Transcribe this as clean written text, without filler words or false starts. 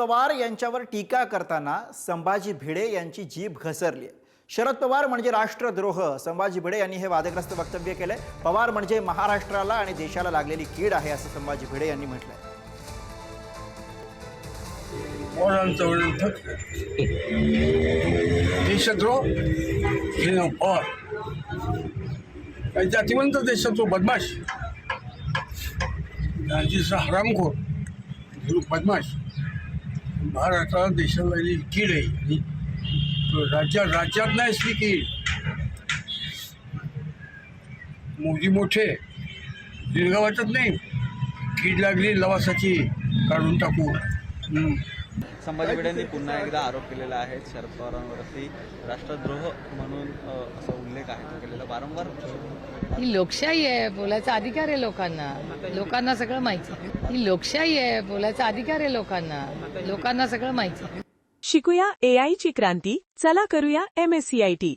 पवार यांच्यावर टीका करताना संभाजी भिडे यांची जीभ घसरली आहे। शरद पवार म्हणजे राष्ट्रद्रोह, संभाजी भिडे यांनी हे वादग्रस्त वक्तव्य केलंय। पवार म्हणजे महाराष्ट्राला आणि देशाला लागलेली कीड आहे असं संभाजी भिडे यांनी म्हटलंय। देशद्रोह पवार जातीवंत देशाचो बदमाश गांधीचा हरामखोर बदमाश महाराष्ट्राला देशाला लागलेली कीड आहे आणि राज्यात नाही असली कीड। मोदी मोठे दीर्घ वाटत नाही, कीड लागली लवासाची काढून टाकू। संभाजी भिडेंनी पुन्हा एकदा आरोप केलेला आहे शरद पवारांवरती राष्ट्रद्रोह म्हणून असा उल्लेख आहे तो केलेला वारंवार। ही लोकशाही आहे, बोलायचा अधिकार आहे लोकांना सगळं माहिती आहे। ही लोकशाही आहे, बोलायचा अधिकार आहे लोकांना सगळं माहिती आहे। शिकूया AI ची क्रांती, चला करूया MSCIT।